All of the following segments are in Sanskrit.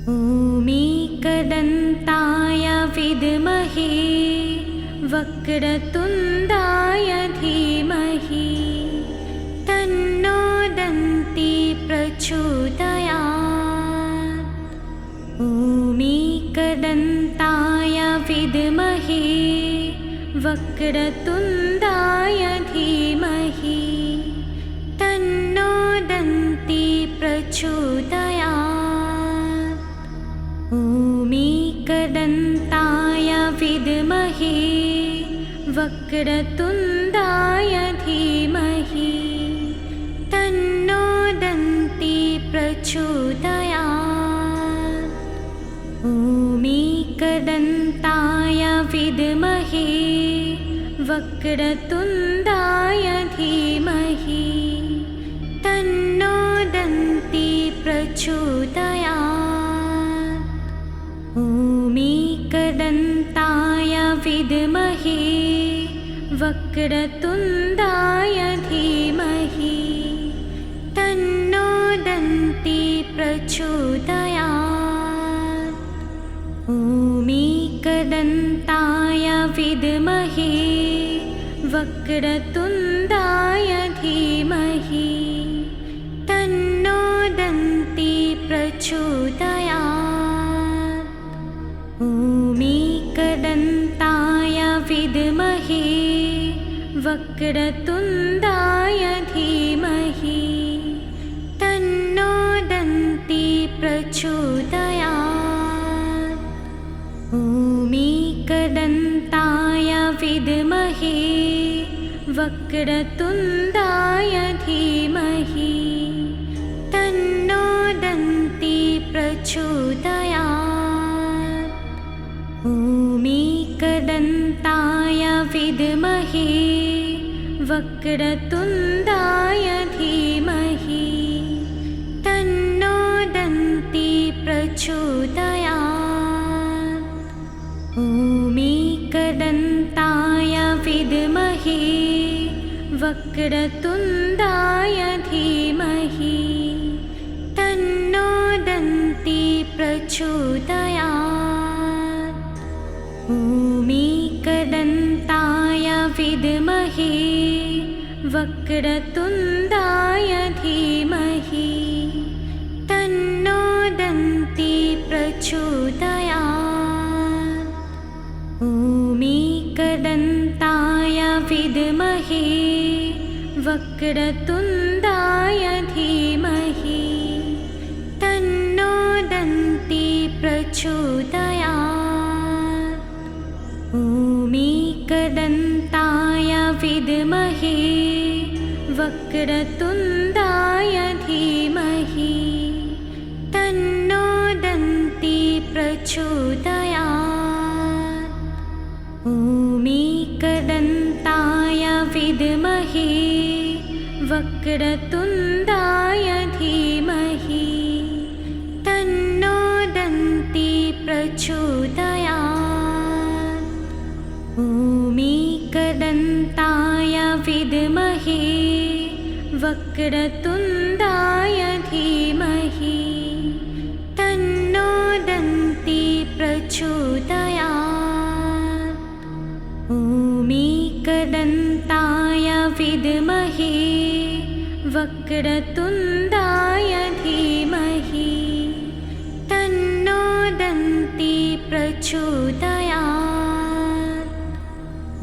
ॐ विद्महे वक्रतुण्डाय धीमहि तन्नो दन्ती प्रचोदयात्। ॐ विद्महे वक्रतुण्डाय धीमहि तन्नो दन्ती प्रचोदयात्। ॐ विद्महे वक्रतुण्डाय धीमहि तन्नो दन्ती प्रचोदयात्। ॐ विद्महे वक्रतुण्डाय धीमहि तन्नो दन्ती प्रचोदयात्। ॐ विद्महे वक्रतुण्डाय धीमहि तन्नो दन्ती प्रचोदयात्। ॐ विद्महे वक्रतुण्डाय धीमहि तन्नो दन्ती प्रचोदयात्। ॐ विद्महे वक्रतुण्डाय धीमहि तन्नो दन्ती प्रचोदयात्। ॐ विद्महे वक्रतुण्डाय धीमहि तन्नो दन्ती प्रचोदयात्। ॐ विद्महे वक्रतुण्डाय धीमहि तन्नो दन्ती प्रचोदयात्। ॐ विद्महे वक्रतुण्डाय धीमहि तन्नो दन्ती प्रचोदयात्। ॐ विद्महे वक्रतुण्डाय धीमहि तन्नो दन्ती प्रचोदयात्। ॐ विद्महे वक्रतुण्डाय धीमहि तन्नो दन्ती प्रचोदयात्। ॐ विद्महे वक्रतुण्डाय धीमहि तन्नो दन्ती प्रचोदयात्। ॐ विद्महे वक्रतुण्डाय धीमहि तन्नो दन्ती प्रचोदयात्। ॐ विद्महे वक्रतुण्डाय धीमहि तन्नो दन्ती प्रचोदयात्। ॐ विद्महे वक्रतुण्डाय धीमहि तन्नो दन्ती प्रचोदयात्।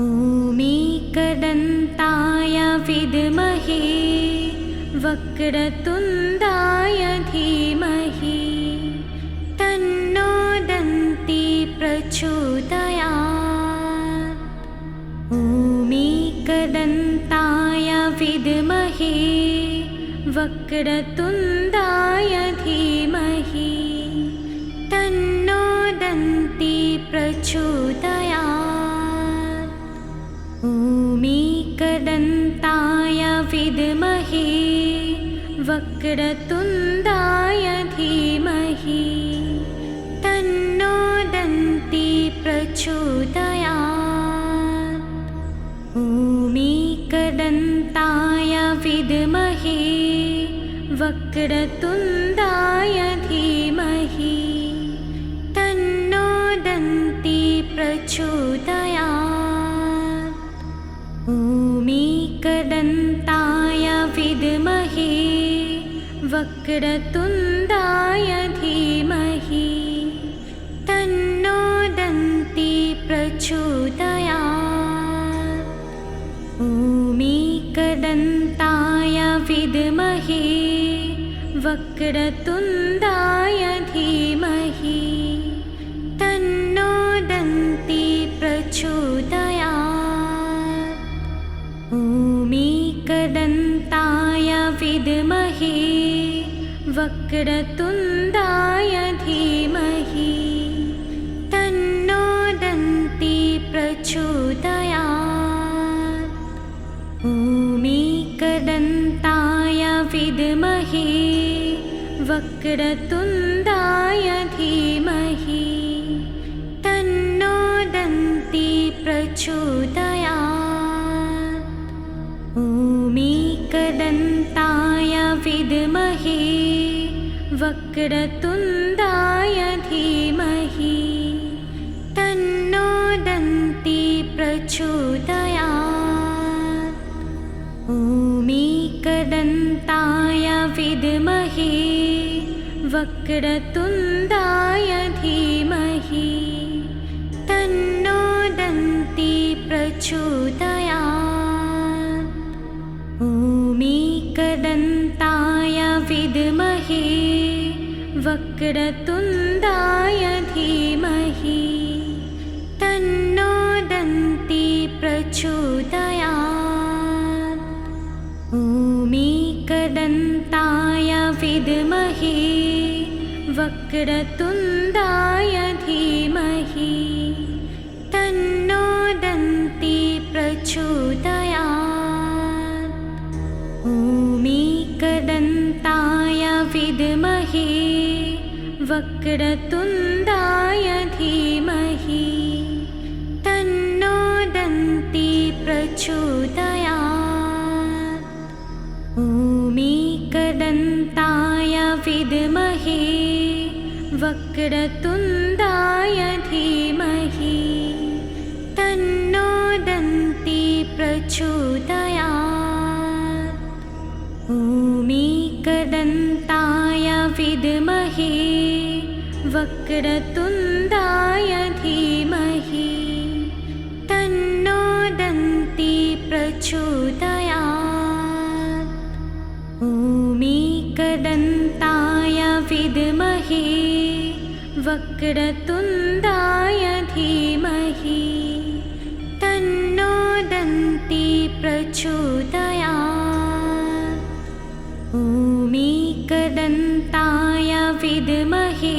ॐ विद्महे वक्रतुण्डाय धीमहि तन्नो दन्ती प्रचोदयात्। ॐ विद्महे वक्रतुण्डाय धीमहि तन्नो दन्ती प्रचोदयात्। ॐ विद्महे वक्रतुण्डाय धीमहि तन्नो दन्ती प्रचोदयात्। ॐ विद्महे वक्रतुण्डाय धीमहि वक्रतुण्डाय धीमहि तन्नो दन्ती प्रचोदयात्। ॐ विद्महे वक्रतुण्डाय धीमहि तन्नो दन्ती प्रचोदयात्। ॐ विद्महे वक्रतुण्डाय धीमहि तन्नो दन्ती प्रचोदयात्। ॐ विद्महे वक्रतुण्डाय धीमहि तन्नो दन्ती प्रचोदयात्। ॐ विद्महे वक्रतुण्डाय धीमहि तन्नो दन्ती प्रचोदयात्। ॐ विद्महे वक्रतुण्डाय धीमहि तन्नो दन्ती प्रचोदयात्। ॐ विद्महे वक्रतुण्डाय धीमहि तन्नो दन्ती प्रचोदयात्। ॐ विद्महे वक्रतुण्डाय धीमहि तन्नो दन्ती प्रचोदयात्। ॐ विद्महे वक्रतुण्डाय धीमहि तन्नो दन्ती प्रचोदयात्। ॐ विद्महे वक्रतुण्डाय धीमहि तन्नो दन्ती प्रचोदयात्। ॐ विद्महे वक्रतुण्डाय धीमहि तन्नो दन्ती प्रचोदयात्। ॐ विद्महे वक्रतुण्डाय धीमहि तन्नो दन्ती प्रचोदयात्। ॐ विद्महे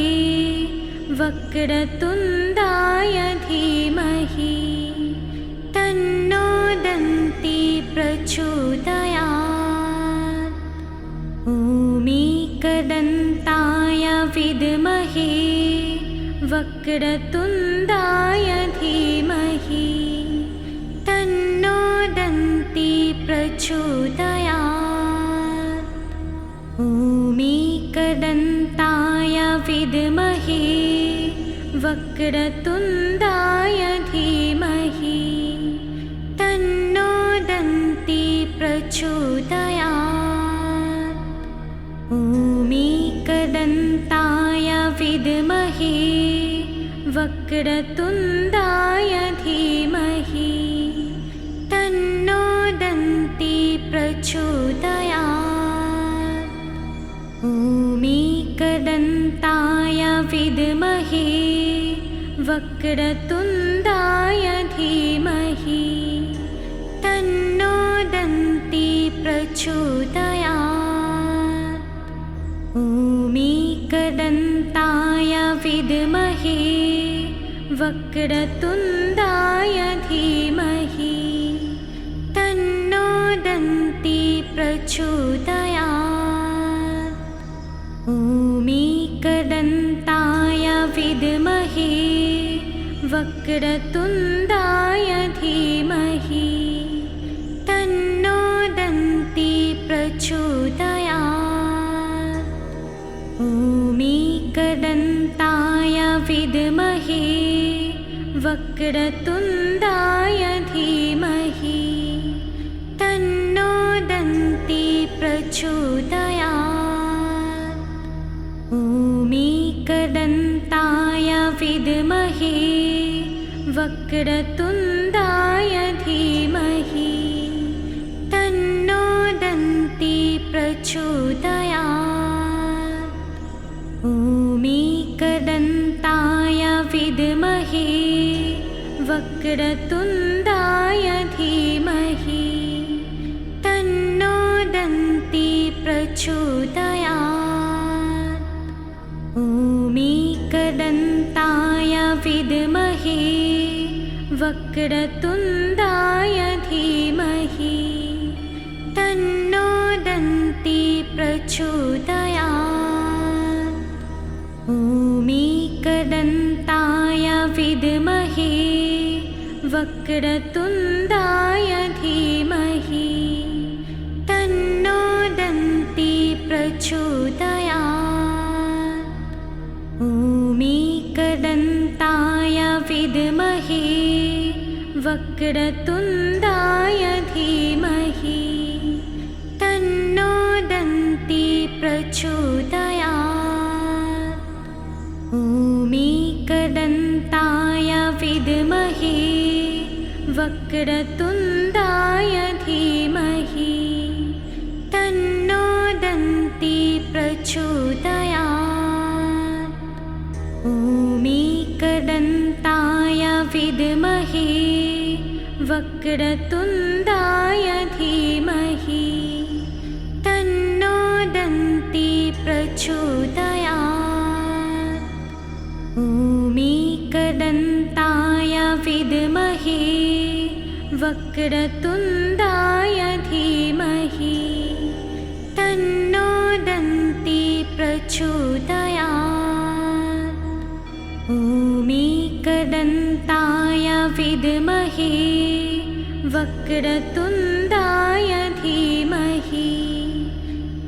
वक्रतुण्डाय धीमहि तन्नो दन्ती प्रचोदयात्। ॐ विद्महे वक्रतुण्डाय धीमहि तन्नो दन्ती प्रचोदयात्। ॐ विद्महे वक्रतुण्डाय धीमहि तन्नो दन्ती प्रचोदयात्। ॐ विद्महे वक्रतुण्डाय धीमहि तन्नो दन्ती प्रचोदयात्। ॐ विद्महे वक्रतुण्डाय धीमहि तन्नो दन्ती प्रचोदयात्। ॐ विद्महे वक्रतुण्डाय धीमहि तन्नो दन्ती प्रचोदयात्। ॐ विद्महे वक्रतुण्डाय धीमहि तन्नो दन्ती प्रचोदयात्। ॐ विद्महे वक्रतुण्डाय धीमहि तन्नो दन्ती प्रचोदयात्। भूमिकदन्ताय विद्महे वक्रतुण्डाय धीमहि तन्नो दन्ती प्रचोदयात्। भूमिकदन्ताय विद्महे वक्रतुण्डाय धीमहि तन्नो दन्ती प्रचोदयात्। भूमिकदन्ताय विद्महे वक्रतुण्डाय धीमहि तन्नो दन्ती प्रचोदयात्। भूमिकदन्ताय विद्महे वक्रतुण्डाय धीमहि तन्नो दन्ती प्रचोदयात्। भूमिकदन्ताय विद्महे वक्रतुण्डाय धीमहि तन्नो दन्ती प्रचोदयात्। भूमिकदन्ताय विद्महे वक्रतुण्डाय धीमहि तन्नो दन्ती प्रचोदयात्। भूमिकदन्ताय विद्महे वक्रतुण्डाय धीमहि तन्नो दन्ती प्रचोदयात्। भूमिकदन्ताय विद्महे वक्रतुण्डाय धीमहि तन्नो दन्ती प्रचोदयात्। भूमिकदन्ताय विद्महे वक्रतुण्डाय धीमहि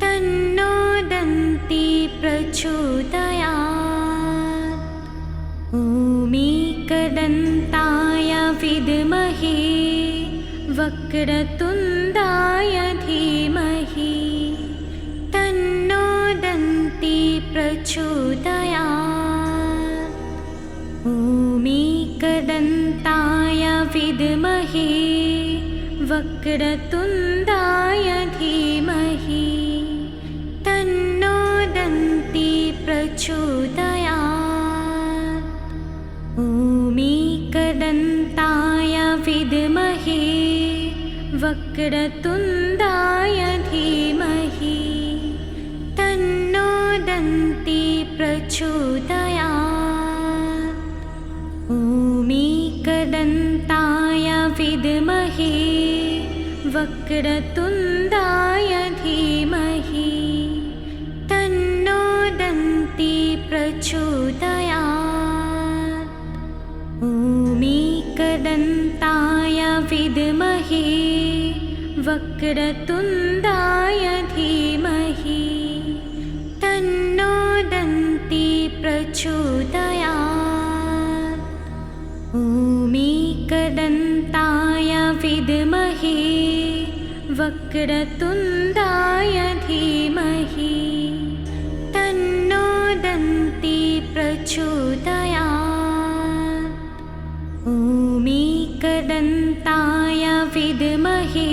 तन्नो दन्ती प्रचोदयात्। भूमिकदन्ताय विद्महे वक्रतुण्डाय धीमहि तन्नो दन्ती प्रचोदयात्। भूमिकदन्ताय विद्महे वक्रतुण्डाय धीमहि तन्नो दन्ती प्रचोदयात्। भूमिकदन्ताय विद्महे वक्रतुण्डाय धीमहि तन्नो दन्ती प्रचोदयात्। भूमिकदन्ताय विद्महे वक्रतुण्डाय धीमहि तन्नो दन्ती प्रचोदयात्। भूमिकदन्ताय विद्महे वक्रतुण्डाय धीमहि तन्नो दन्ती प्रचोदयात्। भूमिकदन्ताय विद्महे वक्रतुण्डाय धीमहि तन्नो दन्ती प्रचोदयात्। भूमिकदन्ताय विद्महे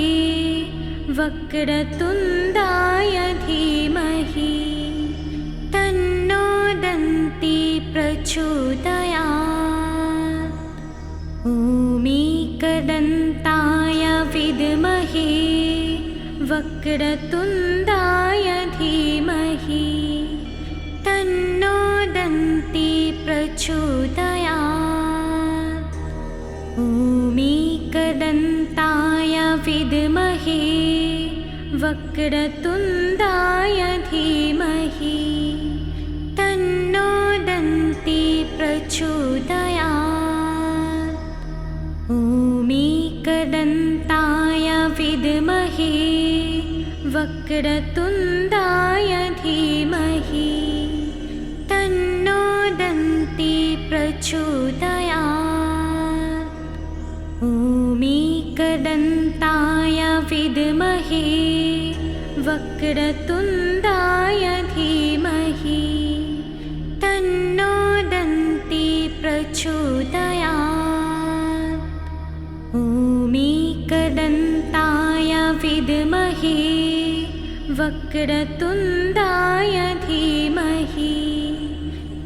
वक्रतुण्डाय धीमहि तन्नो दन्ती प्रचोदयात्। भूमिकदन्ताय विद्महे वक्रतुण्डाय धीमहि तन्नो दन्ती प्रचोदयात्। भूमिकदन्ताय विद्महे वक्रतुण्डाय धीमहि तन्नो दन्ती प्रचोदयात्। भूमिकदन्ताय विद्महे वक्रतुण्डाय धीमहि तन्नो दन्ती प्रचोदयात्। भूमिकदन्ताय विद्महे वक्रतुण्डाय धीमहि तन्नो प्रचोदयात्। ॐ विद्महे वक्रतुण्डाय धीमहि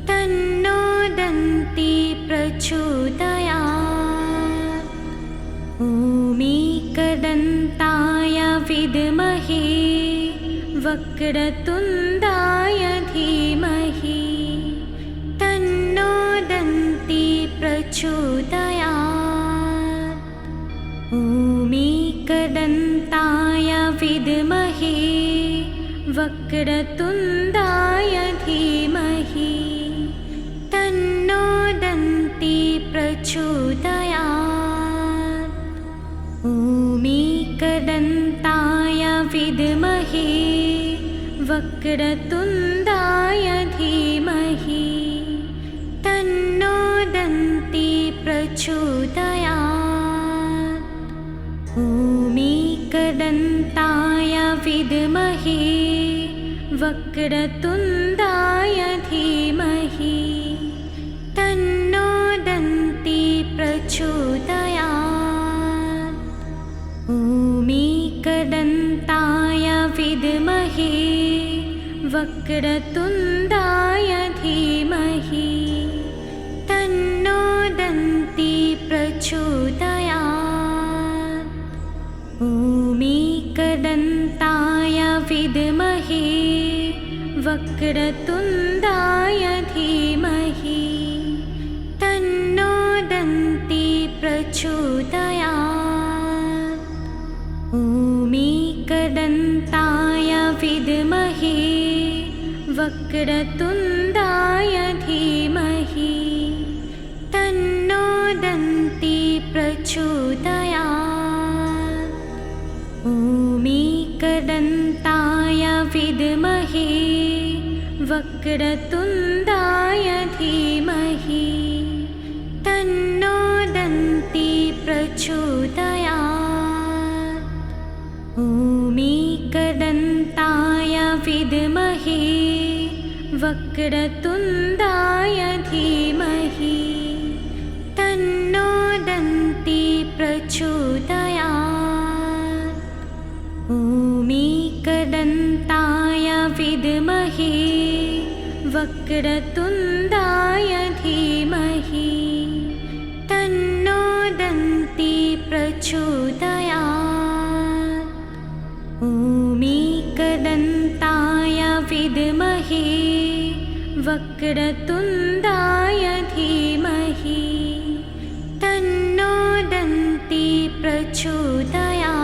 तन्नो दन्ती प्रचोदयात्। ॐ विद्महे वक्रतुण्डाय धीमहि तन्नो दन्ती प्रचोदयात्। ॐ विद्महे वक्रतुण्डाय धीमहि तन्नो दन्ती प्रचोदयात्। ॐ विद्महे वक्रतुण्डाय धीमहि तन्नो दन्ती प्रचोदयात्। ॐ विद्महे वक्रतुण्डाय धीमहि तन्नो दन्ती प्रचोदयात्। ॐ विद्महे वक्रतुण्डाय धीमहि तन्नो दन्ती प्रचोदयात्। ॐ विद्महे वक्रतुण्डाय धीमहि तन्नो दन्ती प्रचोदयात्। ॐ विद्महे वक्रतुण्डाय धीमहि तन्नो दन्ती प्रचोदयात्। ॐ विद्महे वक्रतुण्डाय धीमहि तन्नो दन्ती प्रचोदयात्। ॐ विद्महे वक्रतुण्डाय धीमहि तन्नो दन्ती प्रचोदयात्। ॐ विद्महे वक्रतुण्डाय धीमहि तन्नो दन्ती प्रचोदयात्। ॐ विद्महे वक्रतुण्डाय धीमहि तन्नो दन्ती प्रचोदयात्।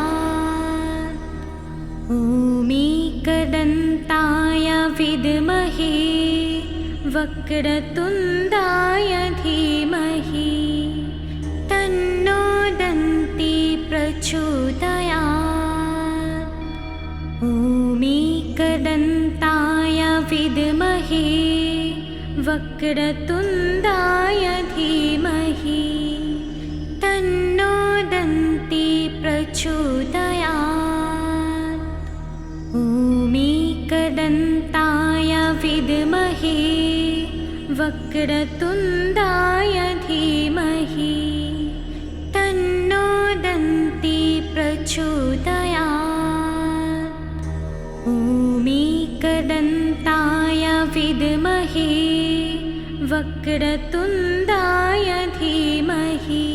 ॐ विद्महे वक्रतुण्डाय धीमहि तन्नो दन्ती प्रचोदयात्। ॐ विद्महे वक्रतुण्डाय धीमहि तन्नो दन्ती प्रचोदयात्। ॐ विद्महे वक्रतुण्डाय धीमहि तन्नो दन्ती प्रचोदयात्। ॐ विद्महे वक्रतुण्डाय धीमहि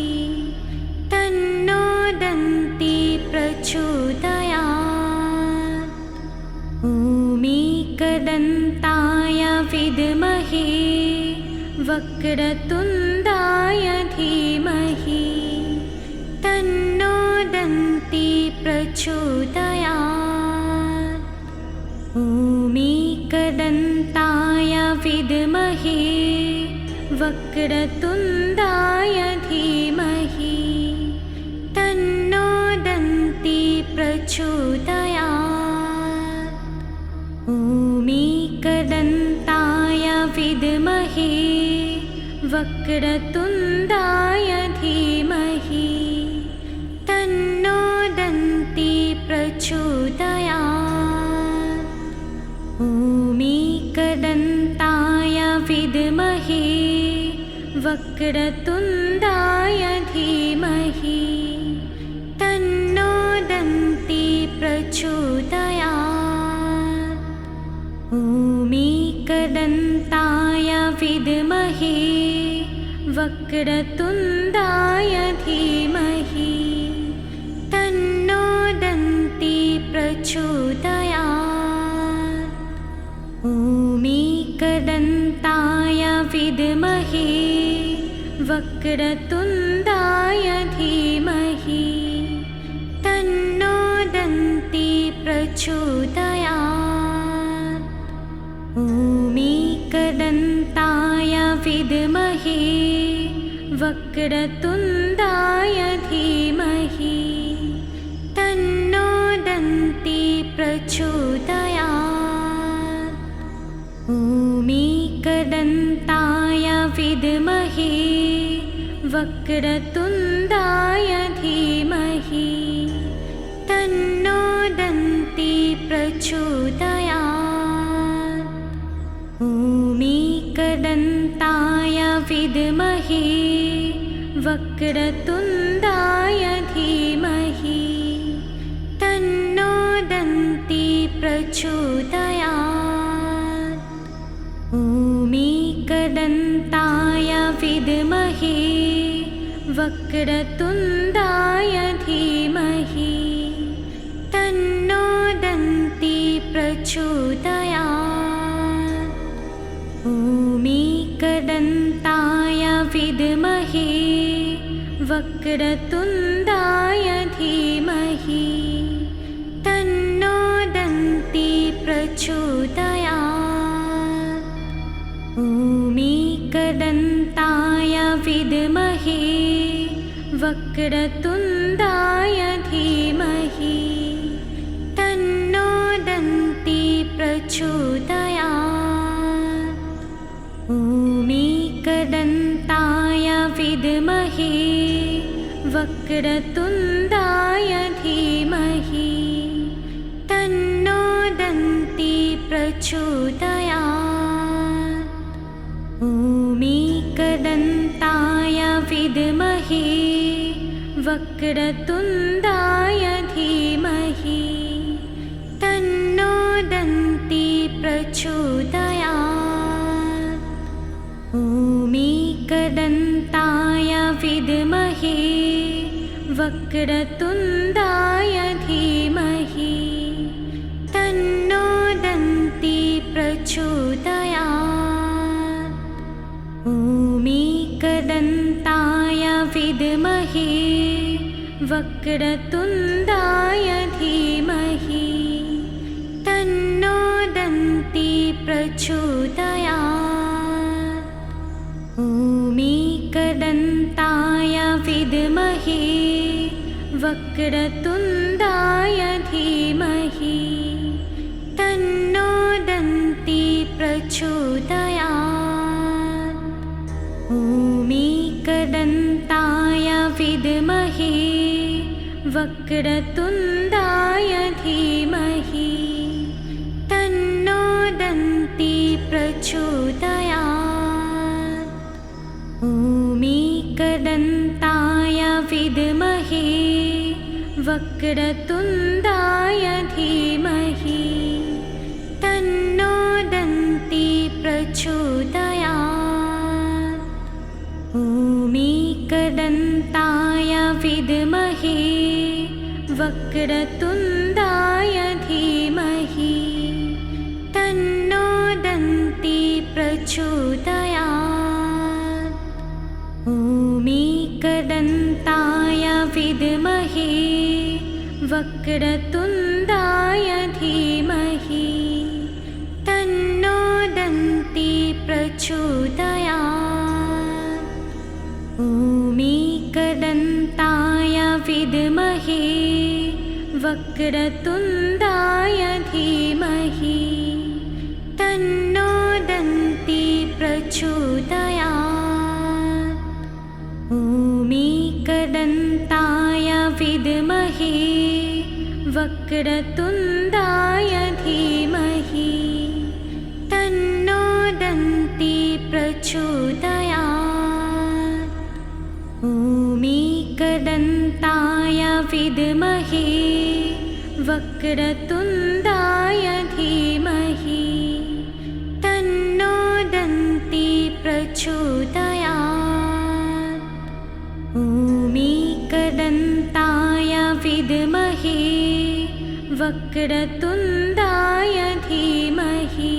तन्नो दन्ती प्रचोदयात्। ॐ विद्महे वक्रतुण्डाय धीमहि तन्नो दन्ती प्रचोदयात्। ॐ विद्महे वक्रतुण्डाय धीमहि तन्नो दन्ती प्रचोदयात्। ॐ विद्महे वक्रतुण्डाय धीमहि तन्नो दन्ती प्रचोदयात्। ॐ विद्महे वक्रतुण्डाय धीमहि तन्नो दन्ती प्रचोदयात्। ॐ विद्महे वक्रतुण्डाय धीमहि तन्नो दन्ती प्रचोदयात्। ॐ विद्महे वक्रतुण्डाय धीमहि तन्नो दन्ती प्रचोदयात्। ॐ विद्महे वक्रतुण्डाय धीमहि तन्नो दन्ती प्रचोदयात्। ॐ विद्महे वक्रतुण्डाय धीमहि तन्नो दन्ती प्रचोदयात्। ॐ विद्महे वक्रतुण्डाय धीमहि तन्नो दन्ती प्रचोदयात्। ॐ विद्महे वक्रतुण्डाय धीमहि तन्नो दन्ती प्रचोदयात्। ॐ विद्महे वक्रतुण्डाय धीमहि तन्नो दन्ती प्रचोदयात्। ॐ विद्महे वक्रतुण्डाय धीमहि तन्नो दन्ती प्रचोदयात्। ॐ विद्महे वक्रतुण्डाय धीमहि तन्नो दन्ती प्रचोदयात्। ॐ विद्महे वक्रतुण्डाय धीमहि तन्नो दन्ती प्रचोदयात्। ॐ विद्महे वक्रतुण्डाय धीमहि तन्नो दन्ती प्रचोदयात्। ॐ विद्महे वक्रतुण्डाय धीमहि तन्नो दन्ती प्रचोदयात्। ॐ विद्महे वक्रतुण्डाय धीमहि तन्नो दन्ती प्रचोदयात्। ॐ विद्महे वक्रतुण्डाय धीमहि तन्नो दन्ती प्रचोदयात्। ॐ विद्महे वक्रतुण्डाय धीमहि तन्नो दन्ती प्रचोदयात्। ॐ विद्महे वक्रतुण्डाय धीमहि तन्नो दन्ती प्रचोदयात्। ॐ विद्महे वक्रतुण्डाय धीमहि तन्नो दन्ती प्रचोदयात्। ॐ विद्महे वक्रतुण्डाय धीमहि तन्नो दन्ती प्रचोदयात्। ॐ विद्महे वक्रतुण्डाय धीमहि तन्नो दन्ती प्रचोदयात्। वक्रतुण्डाय धीमहि तन्नो दन्ती प्रचोदयात्। ॐ विद्महे वक्रतुण्डाय धीमहि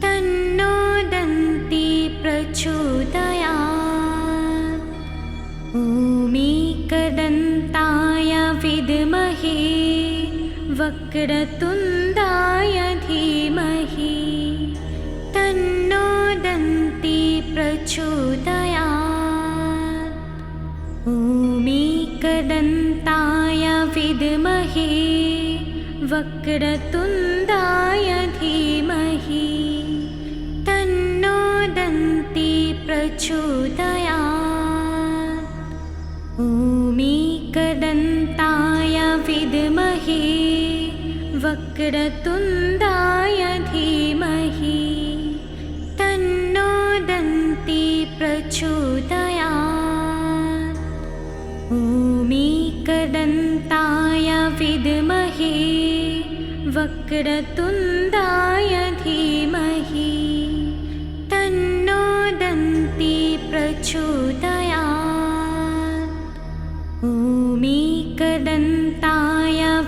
तन्नो दन्ती प्रचोदयात्। ॐ विद्महे वक्रतुण्डाय धीमहि तन्नो दन्ती प्रचोदयात्। ॐ विद्महे वक्रतुण्डाय धीमहि तन्नो दन्ती प्रचोदयात्। ॐ विद्महे वक्रतुण्डाय धीमहि तन्नो दन्ती प्रचोदयात्। ॐ विद्महे वक्रतुण्डाय धीमहि तन्नो दन्ती प्रचोदयात्। ॐ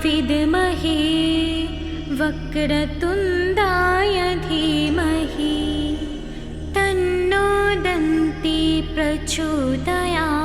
विद्महे वक्रतुण्डाय धीमहि तन्नो दन्ती प्रचोदयात्।